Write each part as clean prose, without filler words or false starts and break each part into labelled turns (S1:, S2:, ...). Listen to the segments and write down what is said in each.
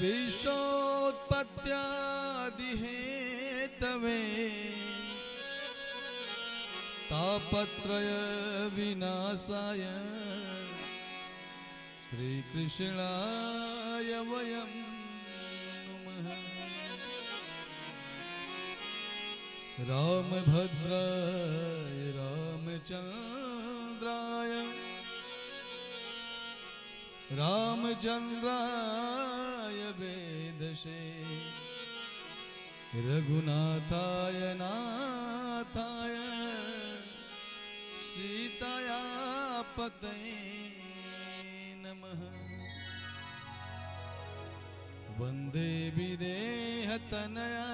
S1: विश्वोत्पत्त्यादिहेतवे तापत्रय विनाशाय श्रीकृष्णाय वयं नमः। रामभद्राय रामचन्द्राय रामचन्द्राय वेदसे रघुनाथाय नाथाय सीताया पतये नमः। वन्दे विदेहतनया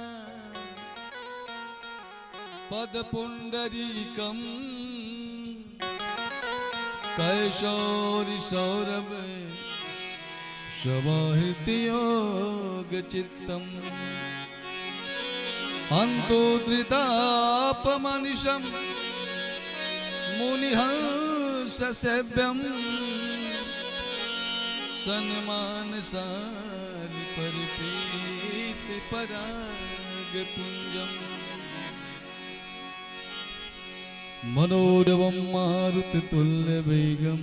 S1: पदपुण्डरीकम् कैशोरिसौरभ समाहृत्योगचित्तम् अन्तोद्रितापमनिशम् मुनिहंससेव्यम् सन्मानसारि परिपीत परागपुञ्जम् मनोरवं मारुततुल्यवेगं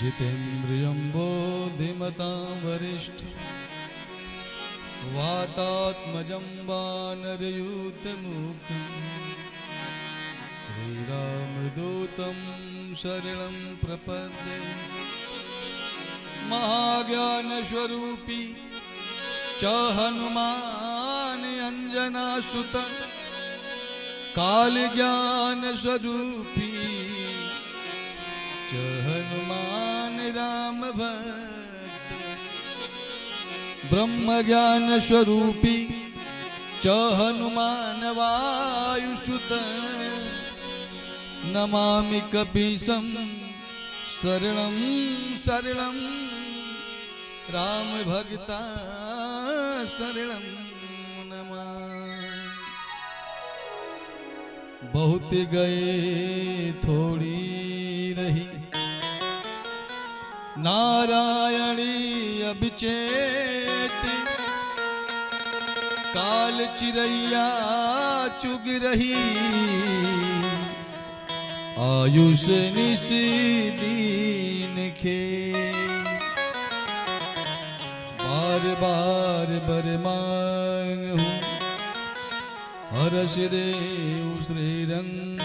S1: जितेन्द्रियं बोधिमतां वरिष्ठं वातात्मजं वानरयूथमुखं श्रीरामदूतं शरणं प्रपद्ये। महाज्ञानस्वरूपी च हनुमान अंजनासुत काल ज्ञान स्वरूपी च हनुमान राम भक्त। ब्रह्म ज्ञान स्वरूपी च हनुमान वायुसुत नमामि कपीशं शरणं शरणं राम भक्ता शरणं नमामि। बहुत गए थोड़ी रही नारायणी अभिचेत काल चिरैया चुग रही आयुष निश दीन खे। बार बार बर मांग हूँ हर्ष देव श्रीरंग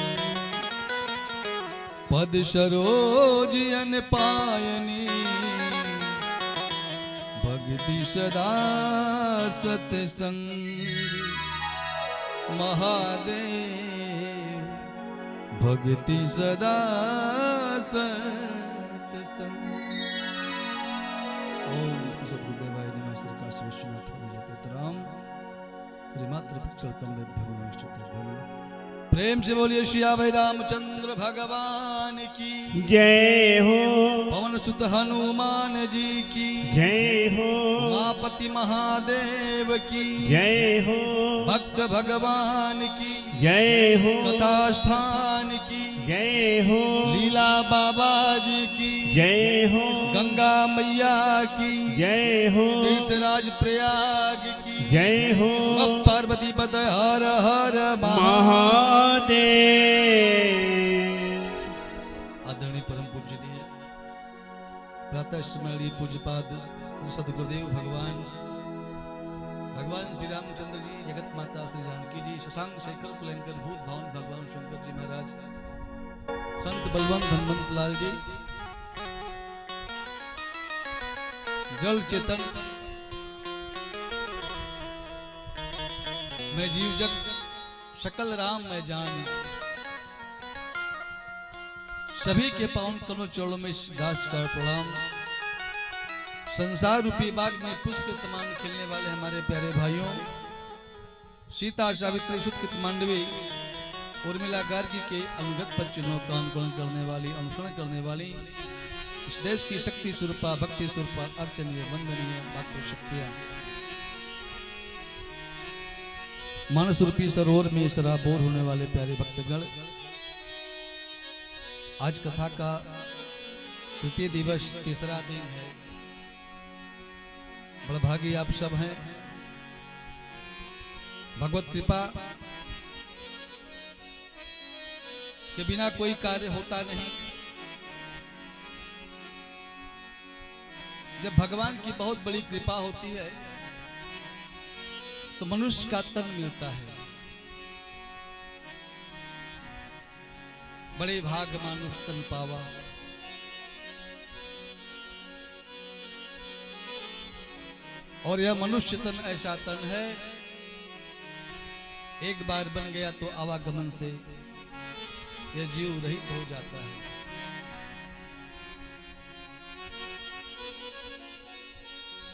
S1: पद सरोज अन पायनी भक्ति सदा सतसंग। महादेव भक्ति सदा सतसंग। ओम सद्गुरुदेवाय नमः। श्री काशी विश्वनाथ राम श्रीमात्र पिक्चर कमलेट प्रेम से बोलिए श्यावै रामचंद्र भगवान की
S2: जय हो।
S1: पवन सुत हनुमान जी की
S2: जय हो।
S1: उमापति महादेव की
S2: जय हो।
S1: भक्त भगवान की
S2: जय हो।
S1: कथा स्थान की
S2: जय हो।
S1: लीला बाबा जी की
S2: जय हो।
S1: गंगा मैया की
S2: जय हो।
S1: तीर्थराज प्रयाग की
S2: जय हो।
S1: पार्वती पद हर हर
S2: महादेव।
S1: आदरणीय परम पूजनीय प्रातः स्मरणीय पूज्यपाद श्री सद्गुरुदेव भगवान श्री रामचंद्र जी, जगत माता श्री जानकी जी, शशांक शेखर कुलंकर भूत भावन भगवान शंकर जी महाराज, संत बलवंत हनुमंत लाल जी, जल चेतन मैं जीव जग सकल राम मैं जान। सभी के पावन कमल चरणों में दास का प्रणाम। संसार रूपी बाग में पुष्प समान खिलने वाले हमारे प्यारे भाइयों, सीता सावित्री सुत मांडवी उर्मिला गार्गी के अनुगत पच्चनों का अनुकरण करने वाली, अनुसरण करने वाली इस देश की शक्ति स्वरूपा, भक्ति स्वरूपा, अर्चनीय वंदनीय मातृ शक्तियां, मानस रूपी सरोवर में सराबोर होने वाले प्यारे भक्तगण, आज कथा का तृतीय दिवस तीसरा दिन है। बड़ा भागी आप सब हैं। भगवत कृपा के बिना कोई कार्य होता नहीं। जब भगवान की बहुत बड़ी कृपा होती है तो मनुष्य का तन मिलता है। बड़े भाग मानुष तन पावा। और यह मनुष्य तन ऐसा तन है, एक बार बन गया तो आवागमन से यह जीव रहित हो जाता है।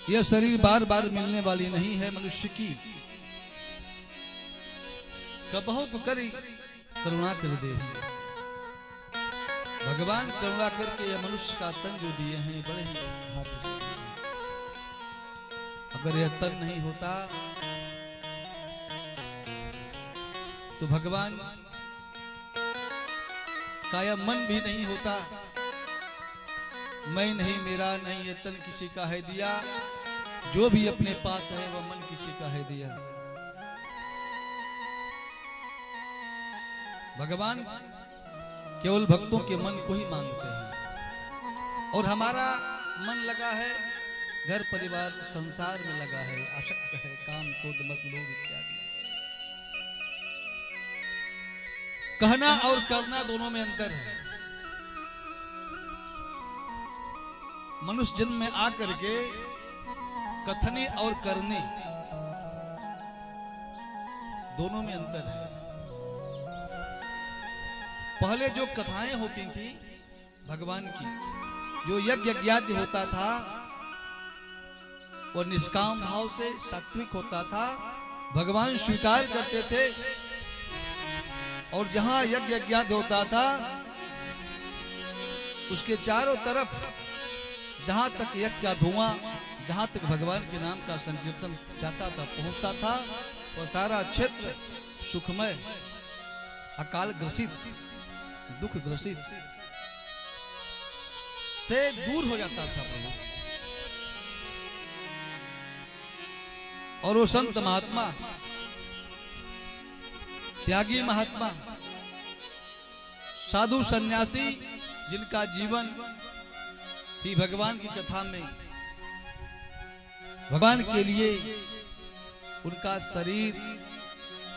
S1: यह शरीर बार बार मिलने वाली नहीं है मनुष्य की। कबहु करी करुणा कर दे। भगवान करुणा करके यह मनुष्य का तन जो दिए हैं बड़े ही भाग्य से। अगर यह तन नहीं होता तो भगवान का यह मन भी नहीं होता। मैं नहीं, मेरा नहीं, ये तन किसी का है दिया। जो भी अपने पास है वह मन किसी का है दिया। भगवान केवल भक्तों के मन को ही मांगते हैं। और हमारा मन लगा है घर परिवार संसार में लगा है, आसक्त है, काम क्रोध मद लोभ इत्यादि। कहना और करना दोनों में अंतर है। मनुष्य जन्म में आकर के कथने और करने दोनों में अंतर है। पहले जो कथाएं होती थी भगवान की, जो यज्ञ यज्ञ होता था और निष्काम भाव से सात्विक होता था, भगवान स्वीकार करते थे। और जहां यज्ञ यज्ञ होता था उसके चारों तरफ जहां तक यज्ञ का धुआं, जहां तक भगवान के नाम का संकीर्तन जाता था, पहुंचता था, वो सारा क्षेत्र सुखमय, अकाल ग्रसित, दुख ग्रसित से दूर हो जाता था प्रभु। और वो संत महात्मा, त्यागी महात्मा, साधु सन्यासी, जिनका जीवन भी भगवान की कथा में, भगवान के लिए उनका शरीर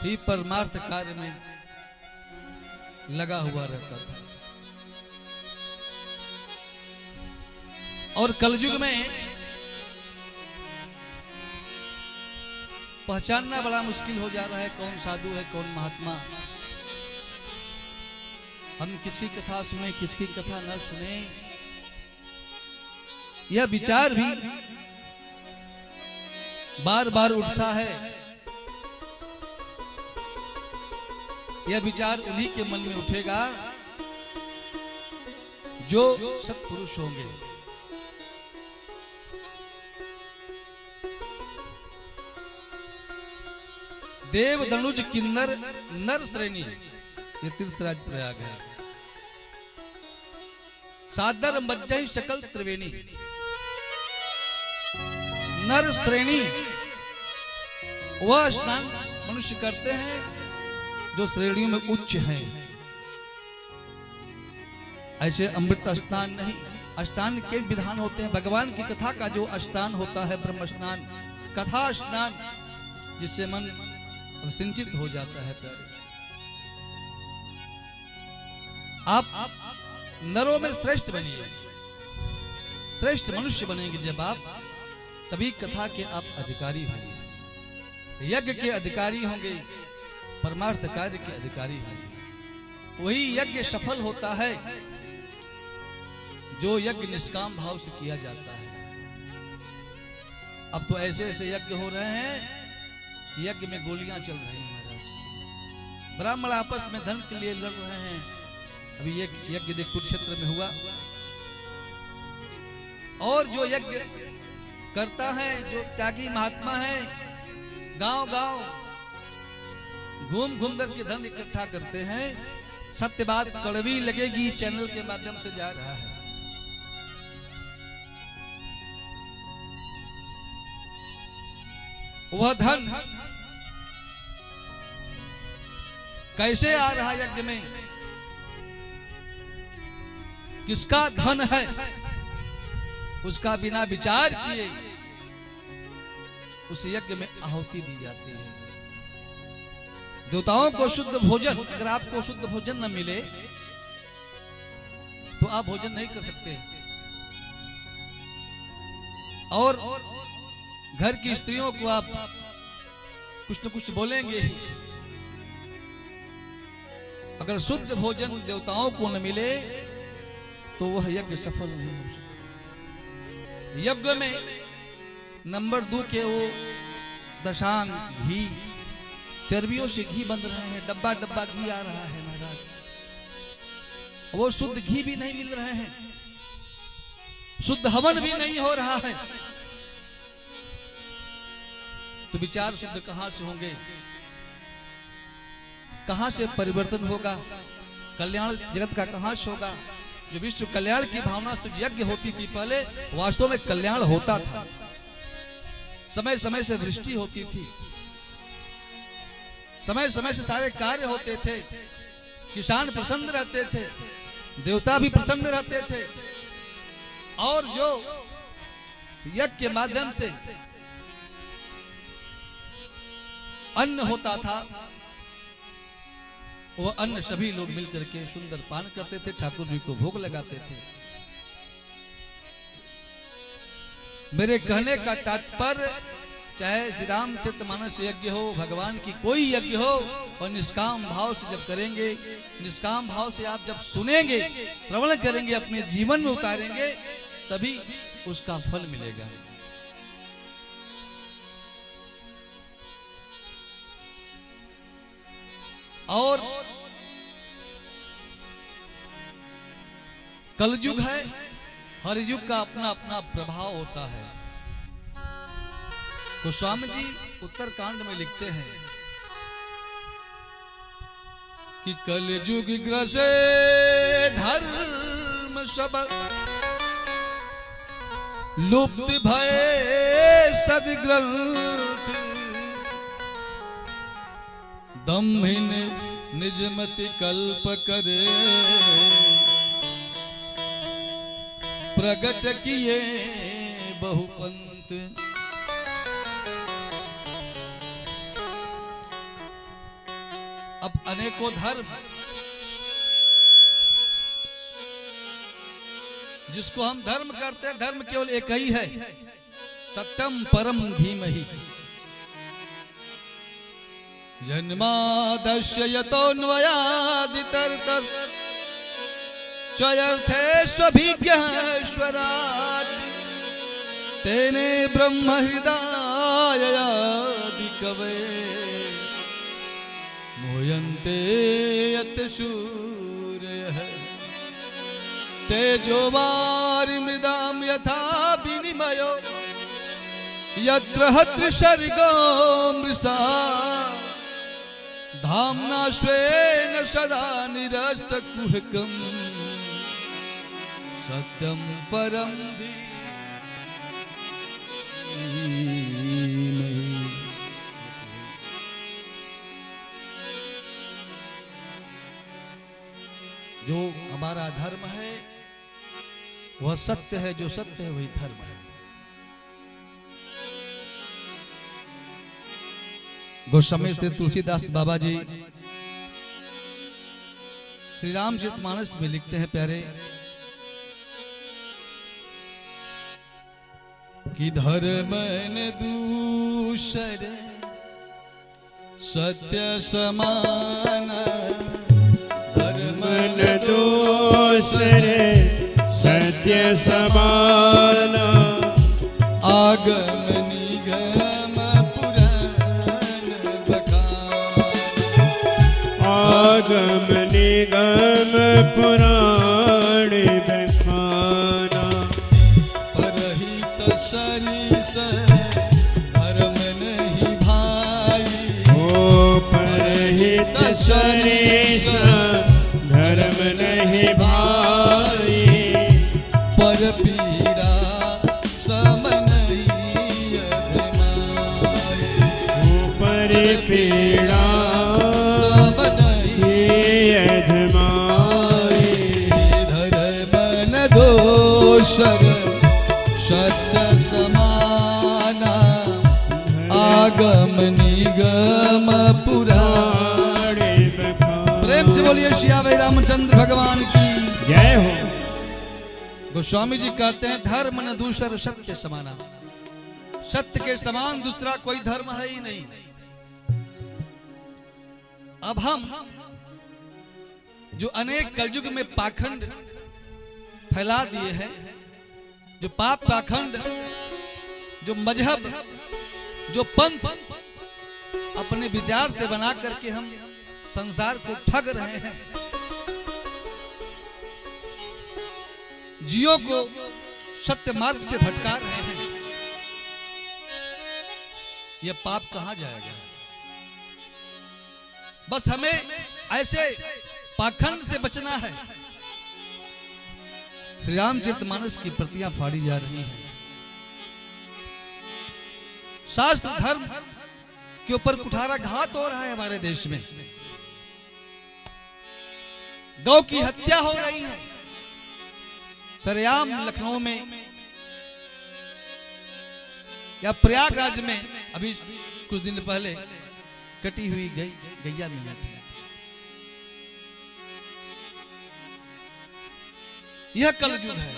S1: भी परमार्थ कार्य में लगा हुआ रहता था। और कलयुग में पहचानना बड़ा मुश्किल हो जा रहा है कौन साधु है कौन महात्मा। हम किसकी कथा सुने किसकी कथा न सुने, यह विचार भी बार बार उठता है। यह विचार उन्हीं के मन में उठेगा जो सत्पुरुष होंगे। देव धनुज किन्नर नर श्रेणी, ये तीर्थराज प्रयाग है। सादर मज्जहि सकल त्रिवेणी, नर श्रेणी वह स्नान मनुष्य करते हैं जो श्रेणियों में उच्च हैं। ऐसे अमृत स्नान नहीं, स्नान के विधान होते हैं। भगवान की कथा का जो स्नान होता है ब्रह्म स्नान, कथा स्नान, जिससे मन सिंचित हो जाता है। प्यारे, आप नरों में श्रेष्ठ बनिए, श्रेष्ठ मनुष्य बनेंगे जब आप, तभी कथा के आप अधिकारी होंगे, यज्ञ के अधिकारी होंगे, परमार्थ कार्य के अधिकारी होंगे। वही यज्ञ सफल होता है जो यज्ञ निष्काम भाव से किया जाता है। अब तो ऐसे ऐसे यज्ञ हो रहे हैं, यज्ञ में गोलियां चल रही हैं महाराज। ब्राह्मण आपस में धन के लिए लड़ रहे हैं। अभी एक यज्ञ देख कुरुक्षेत्र में हुआ। और जो यज्ञ करता है, जो त्यागी महात्मा है, गांव गांव घूम घूम करके धन इकट्ठा करते हैं। सत्य बात कड़वी लगेगी, चैनल के माध्यम से जा रहा है। वह धन कैसे आ रहा यज्ञ में, किसका धन है, उसका बिना विचार किए उस यज्ञ में आहुति दी जाती है। देवताओं को शुद्ध भोजन, अगर आपको शुद्ध भोजन न मिले तो आप भोजन नहीं कर सकते। और घर की स्त्रियों को आप कुछ न कुछ बोलेंगे ही। अगर शुद्ध भोजन देवताओं को न मिले तो वह यज्ञ सफल नहीं हो सकता। यज्ञ में नंबर 2 के वो दशांग घी, चर्बियों से घी बन रहे हैं, डब्बा डब्बा घी आ रहा है महाराज, वो शुद्ध घी भी नहीं मिल रहे हैं, शुद्ध हवन भी नहीं हो रहा है, तो विचार शुद्ध कहां से होंगे, कहां से परिवर्तन होगा, कल्याण जगत का कहां से होगा। जो विश्व कल्याण की भावना से यज्ञ होती थी पहले, वास्तव में कल्याण होता था, समय समय से वृष्टि होती थी, समय समय से सारे कार्य होते थे, किसान प्रसन्न रहते थे, देवता भी प्रसन्न रहते थे, और जो यज्ञ के माध्यम से अन्न होता था वो अन्न सभी लोग मिलकर के सुंदर पान करते थे, ठाकुर जी को भोग लगाते थे। मेरे कहने का तात्पर्य, चाहे श्री रामचरितमानस यज्ञ हो, भगवान की कोई यज्ञ हो, और निष्काम भाव से जब करेंगे, निष्काम भाव से आप जब सुनेंगे, श्रवण करेंगे, अपने जीवन में उतारेंगे, तभी उसका फल मिलेगा। और कलयुग है, हर युग का अपना अपना प्रभाव होता है। गोस्वामी जी उत्तरकांड में लिखते हैं कि कलयुग ग्रसे धर्म सब, लुप्त भय सद्ग्रंथ, दम्भिन निजमति कल्प करे, प्रगट किए बहुपंथ। अब अनेकों धर्म, जिसको हम धर्म करते हैं, धर्म केवल एक ही है, सत्यम परम धीमहि। जन्मादस्य यतोऽन्वयादितरतः स्वयर्थेष्वभिज्ञः तेने ब्रह्म हृदयादि कवये मोयन्ते यत् सूरयः तेजो वारिमृदां यथा विनिमयो यत्र हत्र सर्गो मृषा धाम्ना स्वेन सदा निरस्तकुहकं सत्यं परं धीमहि। जो हमारा धर्म है वह सत्य है, जो सत्य है वही धर्म है। गोस्वामी श्री तुलसीदास बाबा जी श्री रामचरितमानस में लिखते हैं प्यारे कि धर्म न दूसर सत्य समान,
S2: धर्म न दूसर सत्य समान,
S1: आगम निगम पुराण बखान,
S2: आगम निगम पुराण बखाना,
S1: परहित सरिस धर्म नहीं भाई,
S2: ओ परहित सरिस धर्म नहीं भाई,
S1: पर पीड़ा सम नहीं अधमाई। दूसर सत्य समाना, आगम निगम पुराण। प्रेम से बोलिए सियावर रामचंद्र भगवान की
S2: जय हो।
S1: गोस्वामी जी कहते हैं धर्म न दूसर सत्य समाना, सत्य के समान दूसरा कोई धर्म है ही नहीं। अब हम जो अनेक कलयुग में पाखंड फैला दिए हैं, जो पाप पाखंड, जो मजहब, जो पंथ अपने विचार से बना करके हम संसार को ठग रहे हैं, जियो को सत्य मार्ग से भटका रहे हैं, यह पाप कहां जाएगा। बस हमें ऐसे पाखंड से बचना है। श्री रामचरितमानस की प्रतियां फाड़ी जा रही हैं, शास्त्र धर्म के ऊपर कुठाराघात हो रहा है हमारे देश में, गौ की हत्या हो रही है सरेआम लखनऊ में या प्रयागराज में। अभी कुछ दिन पहले कटी हुई गैया मिली थी। यह कलयुग है,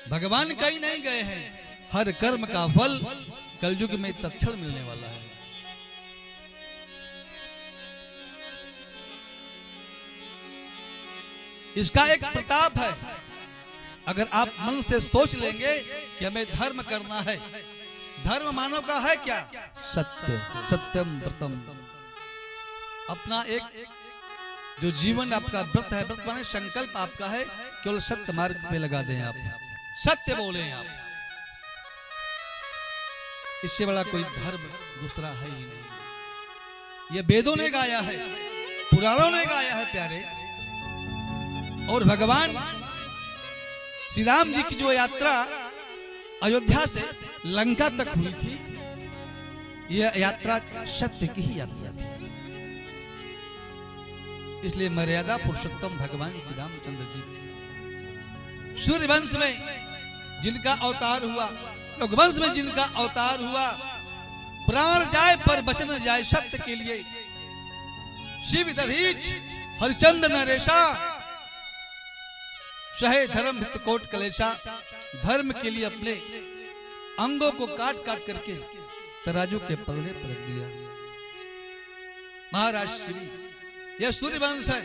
S1: भगवान कहीं नहीं गए हैं। हर कर्म का फल कलयुग में तत्क्षण मिलने वाला है। इसका एक प्रताप है। अगर आप मन से सोच लेंगे कि हमें धर्म करना है, धर्म मानव का है क्या? सत्य, सत्यम व्रतम। अपना एक जो जीवन आपका व्रत है, व्रत माने संकल्प आपका है, केवल सत्य मार्ग पे लगा दें आप, सत्य बोलें आप। इससे बड़ा कोई धर्म दूसरा है ही नहीं। यह वेदों ने गाया है, पुराणों ने गाया है प्यारे। और भगवान श्री राम जी की जो यात्रा अयोध्या से लंका तक हुई थी, यह यात्रा सत्य की ही यात्रा थी। इसलिए मर्यादा पुरुषोत्तम भगवान श्री रामचंद्र जी सूर्यवंश में जिनका अवतार हुआ, रघुवंश में जिनका अवतार हुआ, प्राण जाए पर बचन जाए सत्य के लिए। शिव दधीच हरिचंद्र नरेशा, सहे धर्म कोट कलेशा। धर्म के लिए अपने अंगों को काट काट करके तराजू के पलड़े पर रख दिया। महाराज शिव, यह सूर्यवंश है।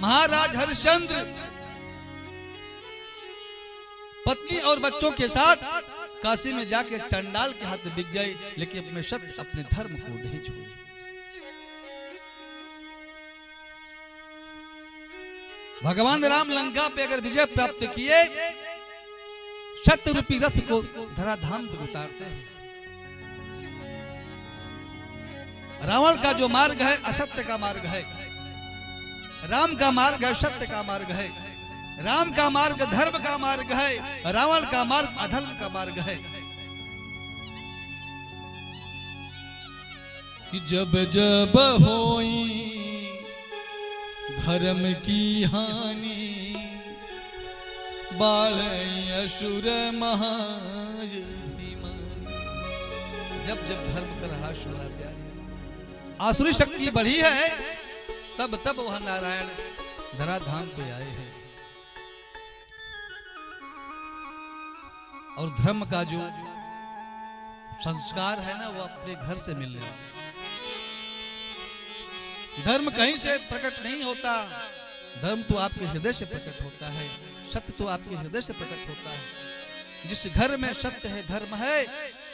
S1: महाराज हरिश्चंद्र पत्नी और बच्चों के साथ काशी में जाके चंडाल के हाथ बिक गए, लेकिन अपने सत्य, अपने धर्म को नहीं छोड़े। भगवान राम लंका पे अगर विजय प्राप्त किए, सत्य रूपी रथ को धराधाम पे उतारते हैं। रावण का जो मार्ग है असत्य का मार्ग है, राम का मार्ग है सत्य का मार्ग है। राम का मार्ग धर्म का मार्ग है, रावण का मार्ग अधर्म का मार्ग है। कि जब जब होई धर्म की हानि, बाढ़ई असुर महाभिमानी। जब जब धर्म का रहा सुना प्यारे, आसुरी शक्ति बढ़ी है, तब तब वह नारायण धराधाम पे आए हैं। और धर्म का जो संस्कार है ना, वो अपने घर से मिलने वाला। धर्म कहीं से प्रकट नहीं होता, धर्म तो आपके हृदय से प्रकट होता है, सत्य तो आपके हृदय से प्रकट होता है। जिस घर में सत्य है, धर्म है,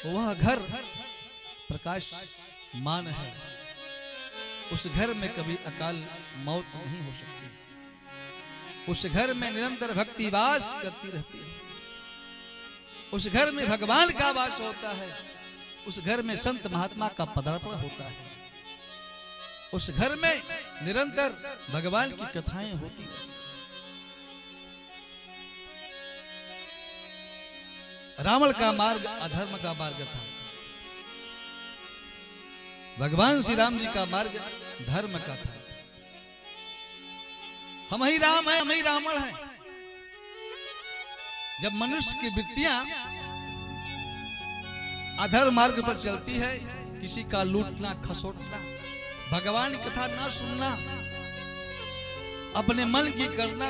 S1: वह घर प्रकाश मान है। उस घर में कभी अकाल मौत नहीं हो सकती। उस घर में निरंतर भक्ति वास करती रहती है। उस घर में भगवान का वास होता है। उस घर में संत महात्मा का पदार्पण होता है। उस घर में निरंतर भगवान की कथाएं होती हैं। रावण का मार्ग अधर्म का मार्ग था, भगवान श्री राम जी का मार्ग धर्म का था। हम ही राम हैं, हम ही रावण हैं। जब मनुष्य की वृत्तियां अधर्म मार्ग पर चलती है, किसी का लूटना खसोटना, भगवान की कथा ना सुनना, अपने मन की करना,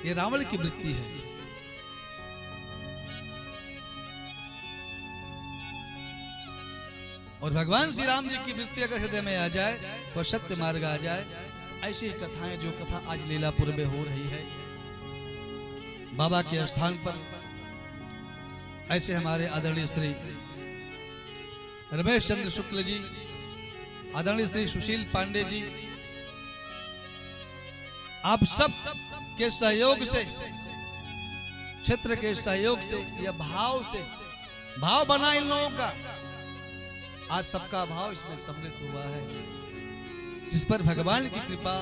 S1: ये रावण की वृत्ति है। और भगवान श्री राम जी की वृत्ति अगर हृदय में आ जाए तो सत्य मार्ग आ जाए। ऐसी कथाएं, जो कथा आज लीलापुर में हो रही है, बाबा के स्थान पर ऐसे हमारे आदरणीय श्री रमेश चंद्र शुक्ल जी, आदरणीय श्री सुशील पांडे जी, आप सब के सहयोग से, क्षेत्र के सहयोग से, यह भाव से, भाव बना इन लोगों का, आज सबका भाव इसमें सम्मिलित हुआ है। जिस पर भगवान की कृपा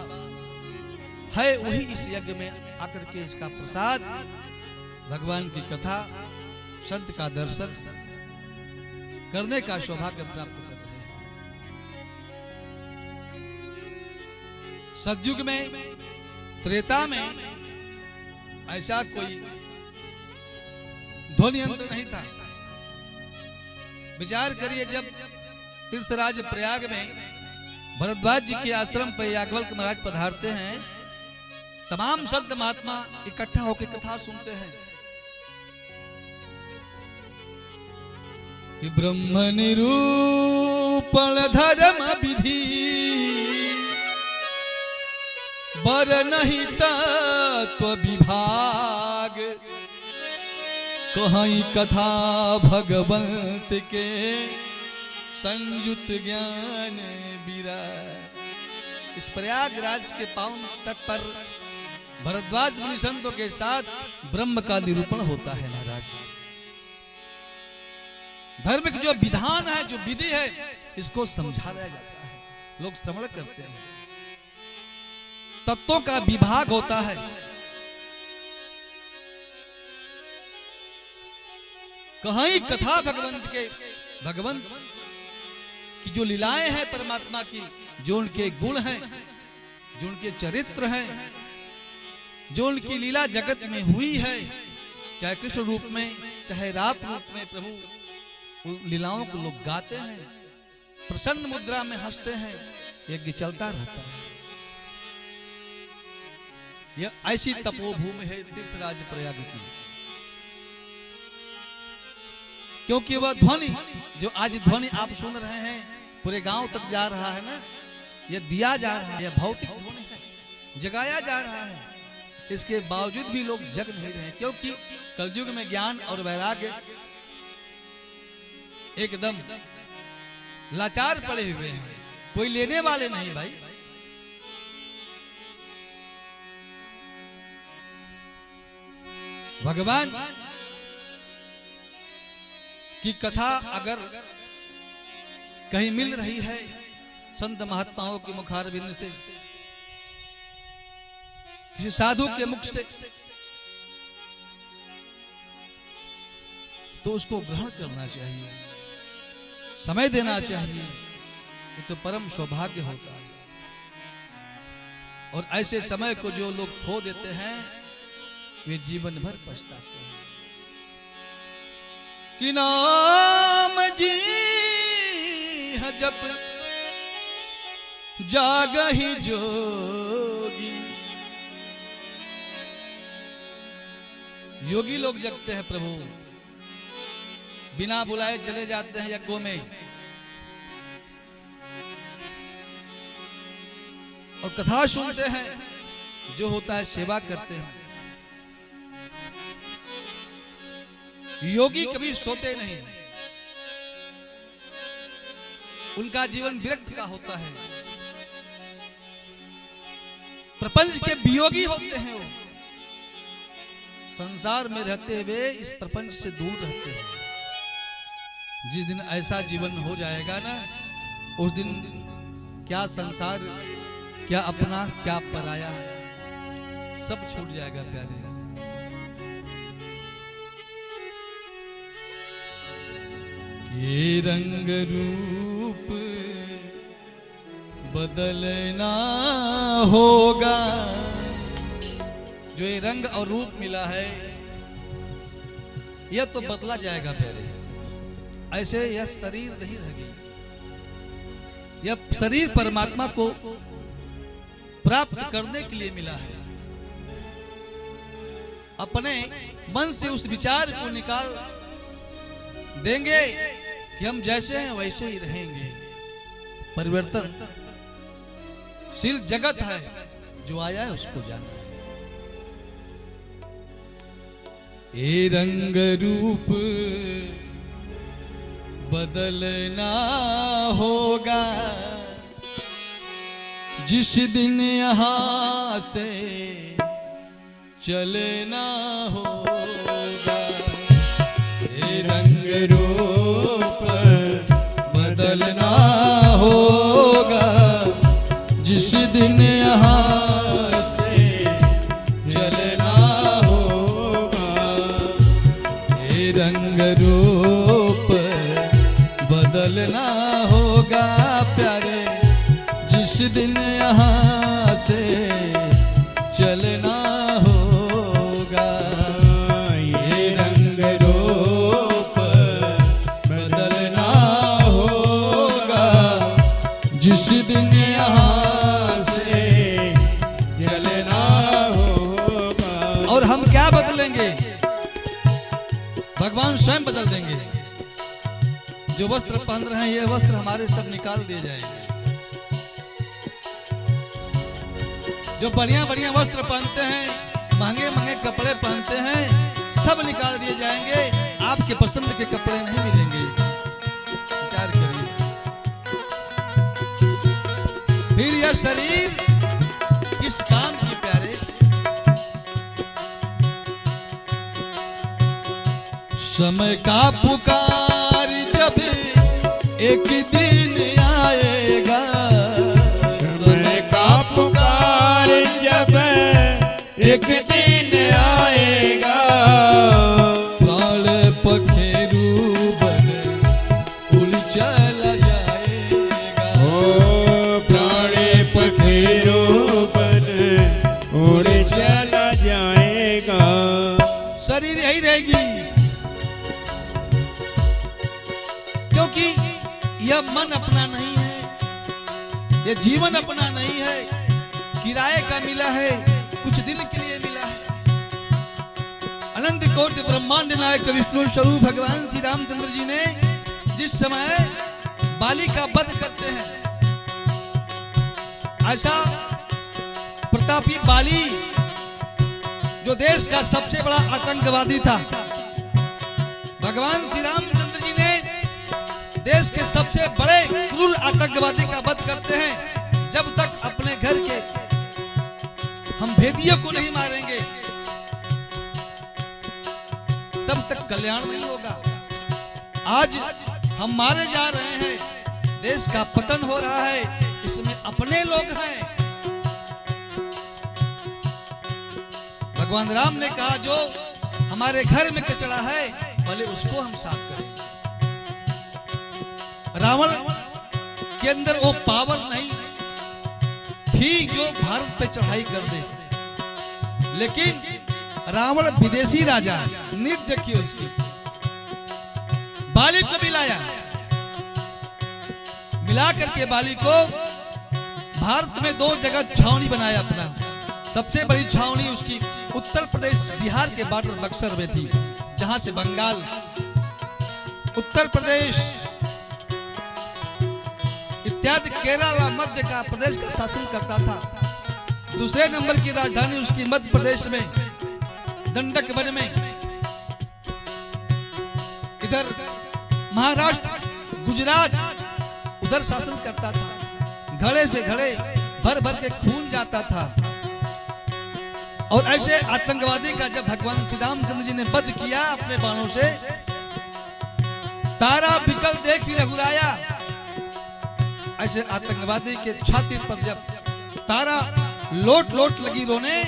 S1: है वही इस यज्ञ में आकर के इसका प्रसाद, भगवान की कथा, संत का दर्शन करने का सौभाग्य प्राप्त कर रहे हैं। सतयुग में, त्रेता में ऐसा कोई ध्वनि यंत्र नहीं था। विचार करिए, जब तीर्थराज प्रयाग में भरद्वाज जी के आश्रम पर याज्ञवल्क्य महाराज पधारते हैं, तमाम संत महात्मा इकट्ठा होकर कथा सुनते हैं कि ब्रह्म निरूपण धर्म विधि बर नहीं तत्व विभाग, कहीं कथा भगवंत के संयुत ज्ञान विराग। इस प्रयागराज के पावन तट पर भरद्वाज मुनि संतों के साथ ब्रह्म का निरूपण होता है महाराज। धर्म की जो विधान है, जो विधि है, इसको समझाया जाता है, लोग श्रवण करते हैं। तत्वों का विभाग होता है। कहीं कथा भगवंत के, भगवंत की जो लीलाएं हैं परमात्मा की, जो उनके गुण हैं, जो उनके चरित्र हैं, जो उनकी लीला जगत में हुई है, चाहे कृष्ण रूप में, चाहे राम रूप में, प्रभु लीलाओं को लोग गाते हैं, प्रसन्न मुद्रा में हंसते हैं, यज्ञ चलता रहता है। यह ऐसी तपोभूमि है तीर्थराज प्रयाग की, क्योंकि वह ध्वनि, जो आज ध्वनि आप सुन रहे हैं, पूरे गांव तक जा रहा है ना, यह दिया जा रहा है, यह भौतिक ध्वनि है, जगाया जा रहा है। इसके बावजूद भी लोग जग नहीं रहे, क्योंकि कलयुग में ज्ञान और वैराग्य एकदम लाचार पड़े हुए हैं, कोई लेने वाले नहीं भाई। भगवान की कथा अगर कहीं मिल रही है संत महात्माओं के मुखारविंद से, किसी साधु के मुख से, तो उसको ग्रहण करना चाहिए, समय देना चाहिए। ये तो परम सौभाग्य होता है। और ऐसे समय को जो लोग खो देते हैं, वे जीवन भर पछताते हैं। कि नाम जी जप जागहि जोगी, योगी लोग जगते हैं प्रभु, बिना बुलाए चले जाते हैं यज्ञों में, और कथा सुनते हैं, जो होता है सेवा करते हैं। योगी कभी सोते नहीं, उनका जीवन विरक्त का होता है, प्रपंच के वियोगी होते हैं। वो संसार में रहते हुए इस प्रपंच से दूर रहते हैं। जिस दिन ऐसा जीवन हो जाएगा ना, उस दिन क्या संसार, क्या अपना, क्या पराया, सब छूट जाएगा प्यारे। ये रंग रूप बदलना होगा, जो ये रंग और रूप मिला है, यह तो बदला जाएगा प्यारे, ऐसे यह शरीर नहीं रह गई। यह शरीर परमात्मा को प्राप्त करने के लिए मिला है। अपने मन से उस विचार को निकाल देंगे कि हम जैसे हैं वैसे ही रहेंगे। परिवर्तनशील जगत है, जो आया है उसको जाना है। ये रंग रूप बदलना होगा जिस दिन यहां से चलना होगा। ये रंग रूप बदलना होगा जिस दिन यहाँ से चलना होगा। ये रंग रूप बदलना होगा प्यारे जिस दिन यहाँ से चलना होगा। ये रंग रूप बदलना होगा जिस दिन यहाँ से चलना होगा। और हम क्या बदलेंगे? भगवान स्वयं बदल देंगे। जो वस्त्र पहन रहे हैं ये वस्त्र हमारे सब निकाल दिए जाएंगे। जो बढ़िया बढ़िया वस्त्र पहनते हैं, महंगे महंगे कपड़े पहनते हैं, सब निकाल दिए जाएंगे। आपके पसंद के कपड़े नहीं मिलेंगे। विचार करिए। फिर यह शरीर किस काम की प्यारे? समय का पुकार जब एक दिन आएगा,
S2: समय का पुकार जब एक दिन आएगा,
S1: प्राण पखेरु बन उड़ चला जाएगा।
S2: ओ प्राण पखेरु बन उड़ चला जाएगा।
S1: शरीर यही रहेगी, क्योंकि यह मन अपना नहीं है, यह जीवन अपना नहीं है, किराए का मिला है, कुछ दिन के लिए मिला है। अनंत कोटि ब्रह्मांड नायक विष्णु स्वरूप भगवान श्री रामचंद्र जी ने जिस समय बाली का वध करते हैं, ऐसा प्रतापी बाली जो देश का सबसे बड़ा आतंकवादी था, भगवान श्री रामचंद्र जी ने देश के सबसे बड़े क्रूर आतंकवादी का वध करते हैं। जब तक अपने घर के हम भेदियों को नहीं मारेंगे तब तक कल्याण नहीं होगा। आज हम मारे जा रहे हैं, देश का पतन हो रहा है, इसमें अपने लोग हैं। भगवान राम ने कहा जो हमारे घर में कचरा है पहले उसको हम साफ करें। रावण के अंदर वो पावर नहीं थी जो भारत पे चढ़ाई कर दे, लेकिन रावण विदेशी राजा, नीति देखिए उसकी। बाली को मिला करके बाली को भारत में 2 जगह छावनी बनाया अपना। सबसे बड़ी छावनी उसकी उत्तर प्रदेश बिहार के बॉर्डर बक्सर में थी, जहां से बंगाल, उत्तर प्रदेश इत्यादि केरला मध्य का प्रदेश का शासन करता था। दूसरे नंबर की राजधानी उसकी मध्य प्रदेश में दंडक वन में। इधर महाराष्ट्र, गुजरात उधर शासन करता था। घड़े से घड़े भर भर के खून जाता था। और ऐसे आतंकवादी का जब भगवान श्री रामचंद्र जी ने वध किया अपने बाणों से, तारा बिकल देख रघुराया, ऐसे आतंकवादी के छाती पर जब तारा लोट लोट लगी रोने,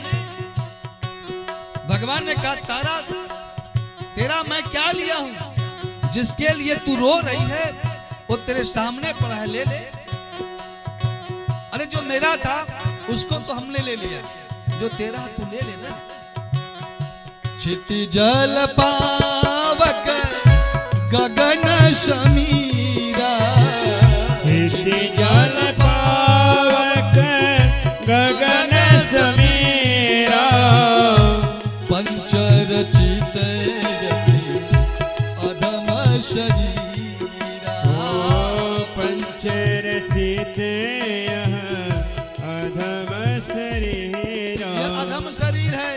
S1: भगवान ने कहा तारा तेरा मैं क्या लिया हूं, जिसके लिए तू रो रही है वो तेरे सामने पड़ा है, ले ले। अरे जो मेरा था उसको तो हमने ले लिया, जो तेरा तू ले लेना। क्षिति जल पावन गगन समीरा
S2: क्षिति जल पावक गगन समीरा
S1: पंचरचित जति अधम शरीरा
S2: पंचरचित यह अधम शरीरा।
S1: यह अधम शरीर है।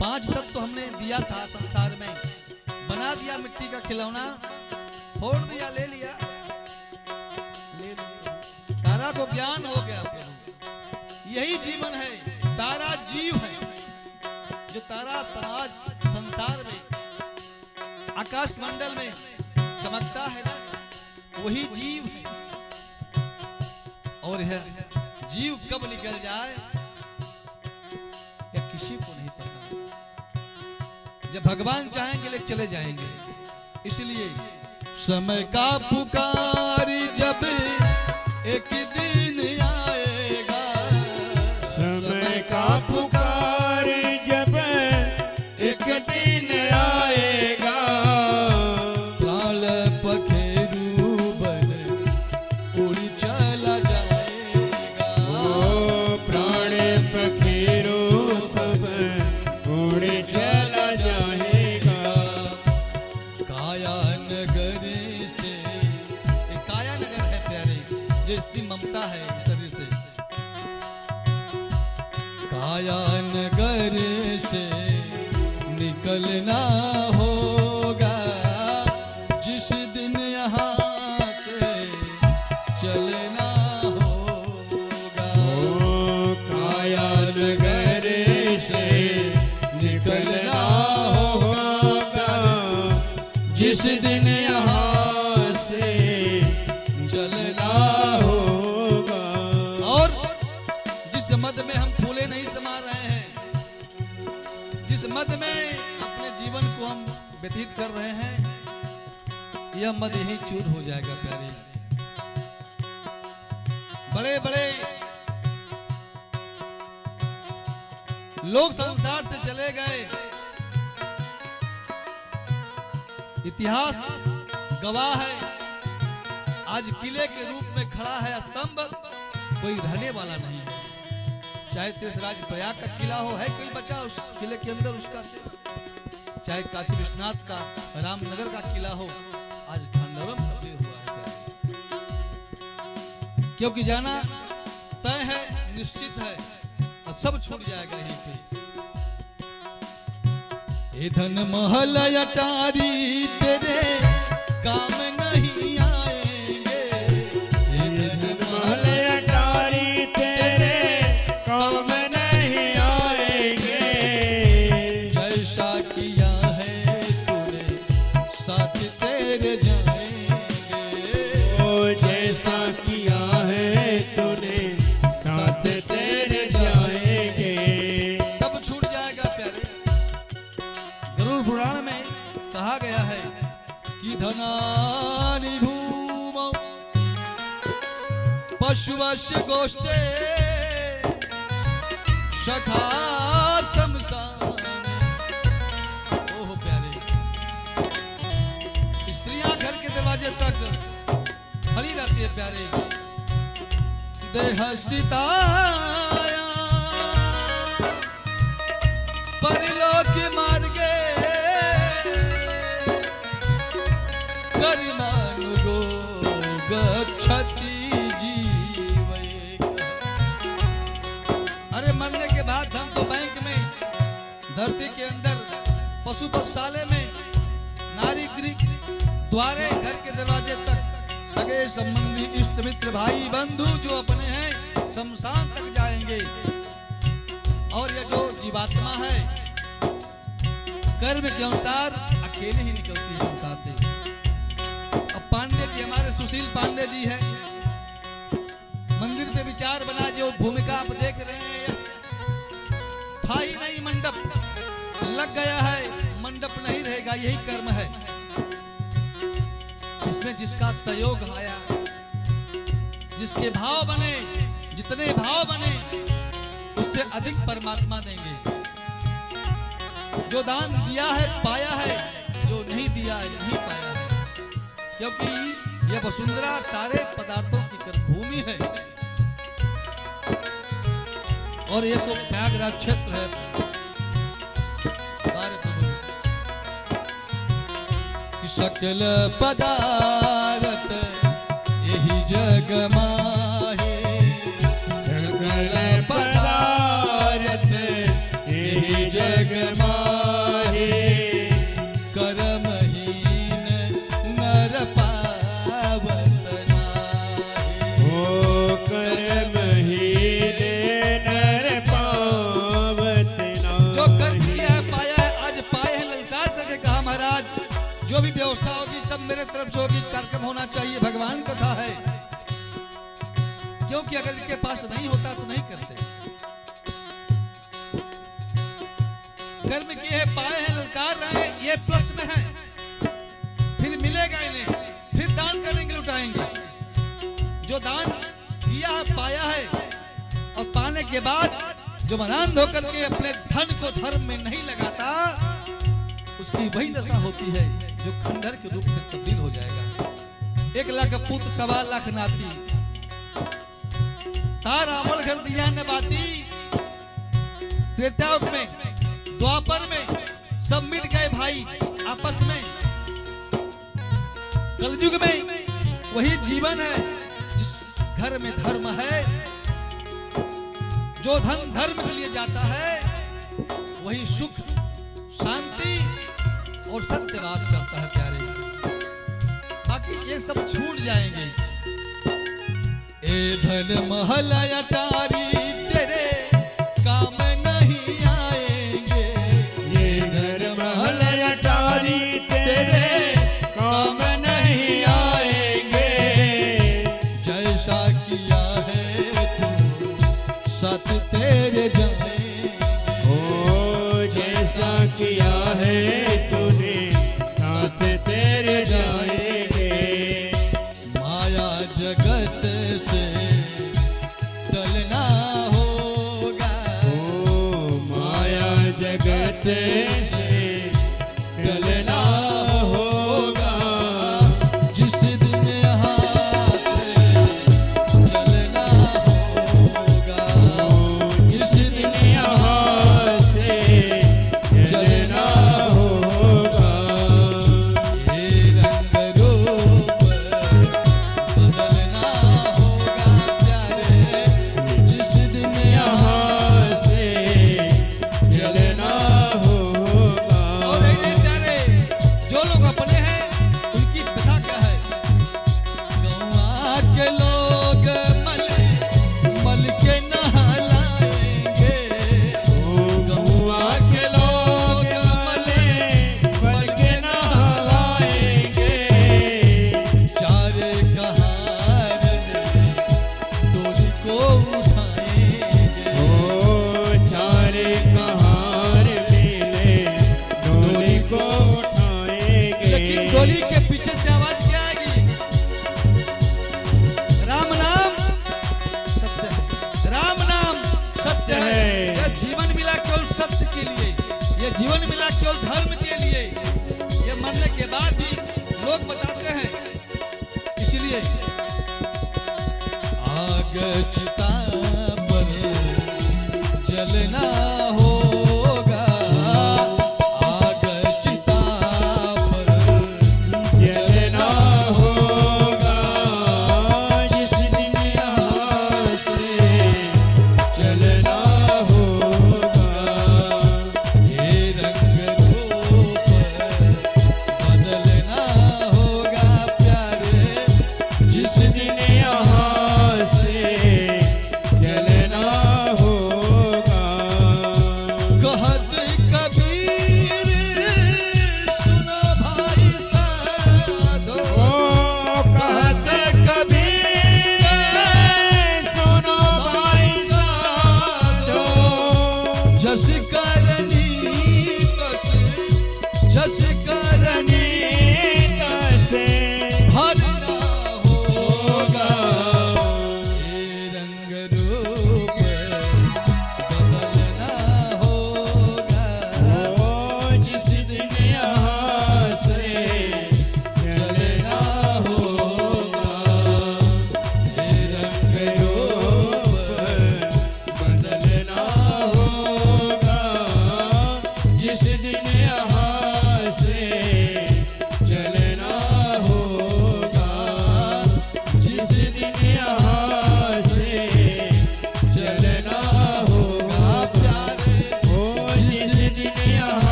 S1: 5 तत्व हमने दिया था संसार में, बना दिया मिट्टी का खिलौना, फोड़ दिया, ले लिया। तारा को ज्ञान हो गया प्रभु। यही जीवन है, तारा जीव है। जो तारा समाज संसार में आकाश मंडल में चमकता है ना, वही जीव है। और यह जीव कब निकल जाए यह किसी को नहीं पता। जब भगवान चाहेंगे ले चले जाएंगे। इसलिए समय का पुकार जब एक दिन आएगा,
S2: समय का पुकार जब एक दिन आएगा,
S1: प्राण पखेरु बन उड़ चला जाएगा।
S2: ओ प्राण पखेरु तब उड़ चला जाएगा।
S1: काया नगर से, ये काया नगर है प्यारे, जो इतनी ममता है शरीर से। काया नगर से निकलना होगा, जिस दिन यहाँ से चलना होगा।
S2: ओ काया नगर से निकलना होगा,
S1: जिस दिन यहाँ
S2: से
S1: चलना
S2: होगा।
S1: और जिस मद में हम फूले नहीं समा रहे हैं, जिस मद में अपने जीवन को हम व्यतीत कर रहे हैं, यह मद यही चूर हो जाएगा प्यारे। बड़े बड़े लोग संसार से चले गए, इतिहास गवाह है। आज किले के रूप में खड़ा है स्तंभ, कोई रहने वाला नहीं है। चाहे तीर्थराज प्रयाग का किला हो, है कोई बचा उस किले के अंदर उसका से? चाहे काशी विश्वनाथ का रामनगर का किला हो, आज खंडहरों में तब्दील हुआ है। क्योंकि जाना तय है, निश्चित है, और सब छूट जाएगा यहीं पे। ये धन महल अटारी तेरे काम नहीं आएंगे, ये धन महल
S2: अटारी तेरे काम नहीं आएंगे।
S1: जैसा किया है तूने साथ तेरे जाएंगे।
S2: ओ जैसा किया है तूने साथ तेरे जाएंगे।
S1: सब छूट जाएगा प्यारे। गरुड़ पुराण में कहा गया है कि धनानि भूमौ पशुवश्य गोष्ठे सखा शमशान। ओह प्यारे, स्त्रियां घर के दरवाजे तक खड़ी रहती है प्यारे। देह सिताया परलोक मार्गे करिमानुगो गच्छति जीवैक। अरे मरने के बाद हम तो बैंक में, धरती के अंदर, पशु पशुशाले में, नारी गृह द्वारे, घर के दरवाजे तक सगे संबंधी इष्ट मित्र भाई बंधु जो अपने हैं शमशान तक जाएंगे। और ये जो जीवात्मा है कर्म के अनुसार अकेले ही निकलती है संसार से। अब पांडे जी, हमारे सुशील पांडे जी है, मंदिर पे विचार बना, जो भूमिका आप देख रहे हैं, था ही नहीं, मंडप लग गया है, मंडप नहीं रहेगा, यही कर्म है। इसमें जिसका सहयोग आया, जिसके भाव बने, जितने भाव बने, उससे अधिक परमात्मा देंगे। जो दान दिया है पाया है, जो नहीं दिया है नहीं पाया है। क्योंकि यह वसुंधरा सारे पदार्थों की गर्भभूमि है और ये तो व्याघ्र क्षेत्र है। सकल पदार्थ यही जग माहे,
S2: सकल पदार्थ यही जग माहे,
S1: कर्महीन नर पावत नाहि।
S2: ओ कर्महीन नर पावत नाहि।
S1: जो कर्म किया है पाया है, आज पाए हैं ललकार करके कहा महाराज जो भी व्यवस्था होगी सब मेरे तरफ से होगी, कार्यक्रम होना चाहिए, भगवान कथा है। क्योंकि अगर इनके पास नहीं होता तो नहीं करते। कर्म किए हैं पाए हैं ललकार रहे हैं, ये प्लस में है, फिर मिलेगा इन्हें, फिर दान करेंगे लुटाएंगे। जो दान किया है पाया है और पाने के बाद जो मनांध होकर के अपने धन को धर्म में नहीं लगाता उसकी वही दशा होती है जो खंडहर के रूप में तब्दील हो जाएगा। 1 लाख पुत्र 1.25 लाख नाती, रावण घर दिया न बाती। त्रेतायुग में द्वापर में सब मिट गए भाई आपस में। कलयुग में वही जीवन है जिस घर में धर्म है, जो धन धर्म के लिए जाता है वही सुख शांति और सत्यवास करता है प्यारे। बाकी ये सब छूट जाएंगे। ए धन महल अटारी तेरे काम नहीं आएंगे,
S2: ये धन महल अटारी तेरे काम नहीं आएंगे।
S1: जैसा किया है तू सत तेरे जाएंगे।
S2: ओ जैसा किया है तूने साथ तेरे जाएंगे।
S1: माया जगत से टलना होगा,
S2: ओ माया जगत से टलना होगा।
S1: जिस दिन यहाँ से चलना होगा,
S2: जिस दिन यहाँ से चलना होगा।
S1: ये रंग रूप बदलना होगा प्यारे। जिस दिन यहाँ
S2: यहाँ से चलना होगा।
S1: और ये प्यारे जो लोग अपने हैं उनकी कथा क्या है। गौआ के लोग मल के नहलाएंगे,
S2: गौआ के लोग मल के नहलाएंगे।
S1: चार कहार डोली को उठाएंगे।
S2: ओ चारे कहार मिले डोली को उठाएंगे।
S1: लेकिन डोली के पीछे से आवाज क्या आएगी? राम नाम सत्य है, राम नाम सत्य है। यह जीवन मिला केवल सत्य के लिए, यह जीवन मिला केवल धर्म के लिए। यह मरने के बाद भी लोग बताते हैं। इसलिए आग चिता पर जलना होगा, आग चिता पर
S2: चलना होगा। जिस दिन यहाँ से चलना होगा।
S1: ये रंग रूप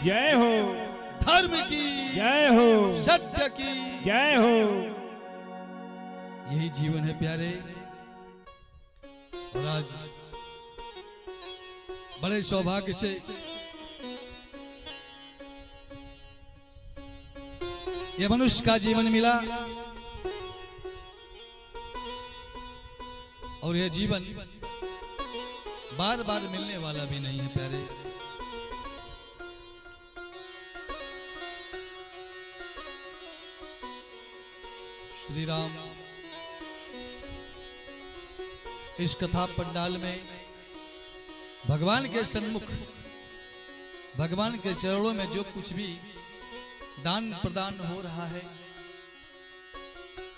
S2: जय हो,
S1: धर्म की
S2: जय हो,
S1: सत्य की
S2: जय हो।
S1: यही जीवन है प्यारे। और आज बड़े सौभाग्य से ये मनुष्य का जीवन मिला और यह जीवन बार बार मिलने वाला भी नहीं है प्यारे। श्री राम इस कथा पंडाल में भगवान के सन्मुख भगवान के चरणों में जो कुछ भी दान प्रदान हो रहा है,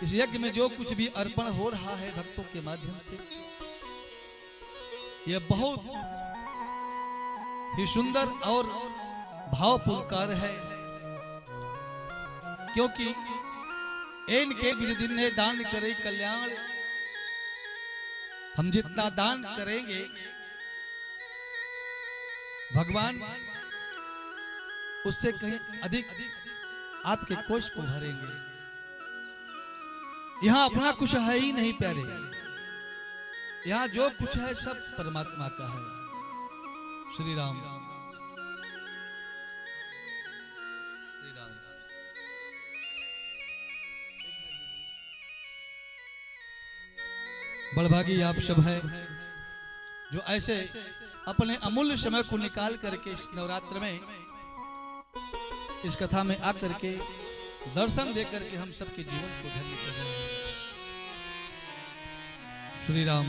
S1: इस यज्ञ में जो कुछ भी अर्पण हो रहा है भक्तों के माध्यम से, यह बहुत ही सुंदर और भावपूर्ण कार्य है। क्योंकि एन के दिन ने दान करे कल्याण, हम जितना दान करेंगे भगवान उससे कहीं अधिक आपके कोष को भरेंगे। यहां अपना कुछ है ही नहीं प्यारे, यहां जो कुछ है सब परमात्मा का है। श्री राम श्री राम। बड़भागी आप सब है जो ऐसे अपने अमूल्य समय को निकाल करके इस नवरात्र में इस कथा में आकर के दर्शन दे करके हम सबके जीवन को धन्य कर रहे हैं। श्री राम।